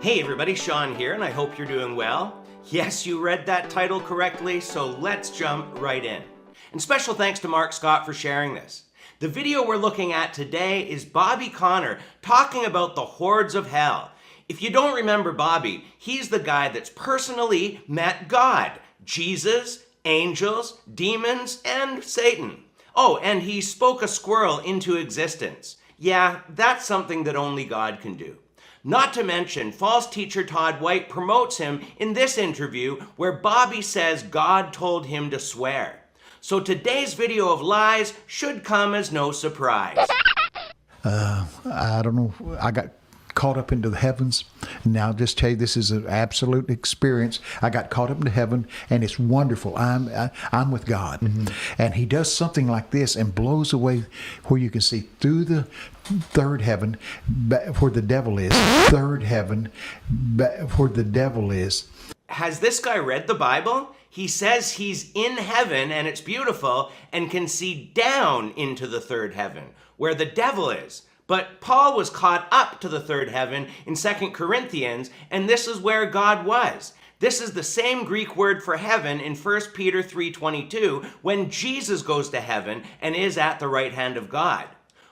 Hey everybody, Sean here, and I hope you're doing well. Yes, you read that title correctly, so let's jump right in. And special thanks to Mark Scott for sharing this. The video we're looking at today is Bobby Connor talking about the hordes of hell. If you don't remember Bobby, he's the guy that's personally met God, Jesus, angels, demons, and Satan. Oh, and he spoke a squirrel into existence. Yeah, that's something that only God can do. Not to mention, false teacher Todd White promotes him in this interview where Bobby says God told him to swear. So today's video of lies should come as no surprise. I don't know. I got caught up into the heavens. Now I'll just tell you, this is an absolute experience. I got caught up into heaven, and it's wonderful. I'm with God. And he does something like this and blows away where you can see through the third heaven where the devil is. Third heaven where the devil is. Has this guy read the Bible? He says he's in heaven and it's beautiful and can see down into the third heaven where the devil is. But Paul was caught up to the third heaven in 2 Corinthians, and this is where God was. This is the same Greek word for heaven in 1 Peter 3:22 when Jesus goes to heaven and is at the right hand of God.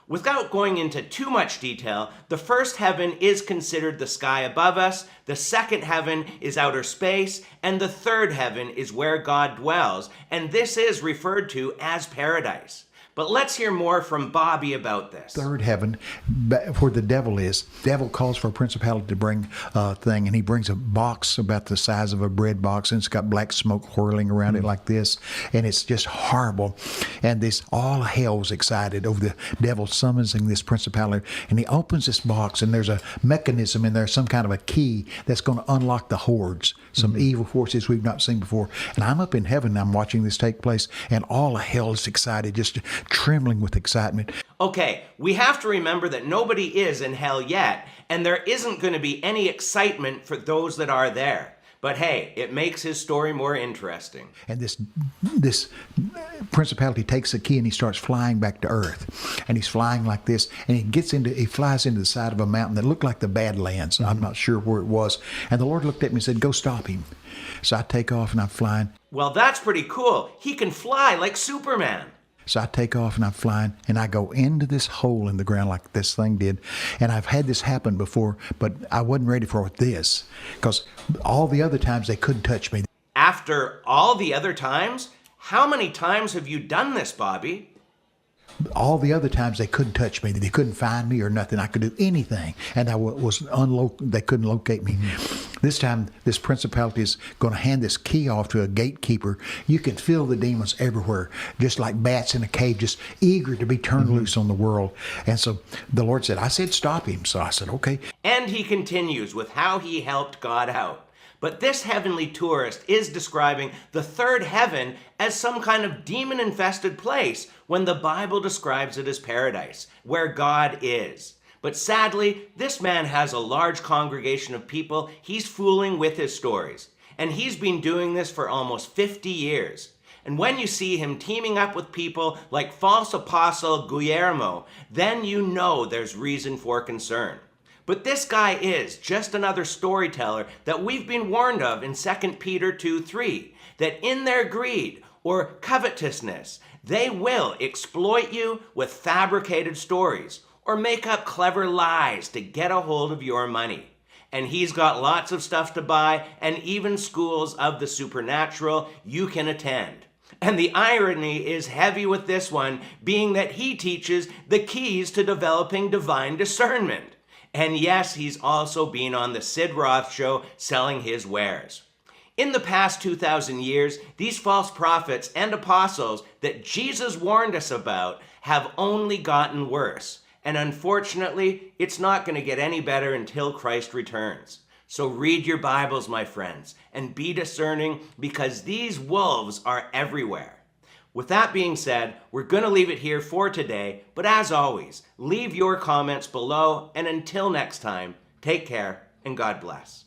Without going into too much detail, the first heaven is considered the sky above us, the second heaven is outer space, and the third heaven is where God dwells, and this is referred to as paradise. But let's hear more from Bobby about this. Third heaven, where the devil is. Devil calls for a principality to bring a thing, and he brings a box about the size of a bread box, and it's got black smoke whirling around it like this, and it's just horrible. And this all hell's excited over the devil summoning this principality, and he opens this box, and there's a mechanism in there, some kind of a key that's going to unlock the hordes, some evil forces we've not seen before. And I'm up in heaven, and I'm watching this take place, and all of hell is excited, just trembling with excitement. Okay, we have to remember that nobody is in hell yet, and there isn't going to be any excitement for those that are there. But hey, it makes his story more interesting. And this principality takes the key and he starts flying back to earth. And he's flying like this, and he flies into the side of a mountain that looked like the Badlands. I'm not sure where it was. And the Lord looked at me and said, "Go stop him." So I take off and I'm flying. Well, that's pretty cool. He can fly like Superman. So I take off and I'm flying, and I go into this hole in the ground like this thing did. And I've had this happen before, but I wasn't ready for this, because all the other times they couldn't touch me. After all the other times? How many times have you done this, Bobby? All the other times they couldn't touch me. They couldn't find me or nothing. I could do anything, and they couldn't locate me. This time, this principality is going to hand this key off to a gatekeeper. You can feel the demons everywhere, just like bats in a cave, just eager to be turned loose on the world. And so the Lord said, I said, stop him. So I said, okay. And he continues with how he helped God out. But this heavenly tourist is describing the third heaven as some kind of demon-infested place when the Bible describes it as paradise, where God is. But sadly, this man has a large congregation of people he's fooling with his stories. And he's been doing this for almost 50 years. And when you see him teaming up with people like false apostle Guillermo, then you know there's reason for concern. But this guy is just another storyteller that we've been warned of in 2 Peter 2:3, that in their greed or covetousness, they will exploit you with fabricated stories or make up clever lies to get a hold of your money. And he's got lots of stuff to buy and even schools of the supernatural you can attend. And the irony is heavy with this one, being that he teaches the keys to developing divine discernment. And yes, he's also been on the Sid Roth show selling his wares. In the past 2,000 years, these false prophets and apostles that Jesus warned us about have only gotten worse. And unfortunately, it's not going to get any better until Christ returns. So read your Bibles, my friends, and be discerning, because these wolves are everywhere. With that being said, we're going to leave it here for today, but as always, leave your comments below, and until next time, take care and God bless.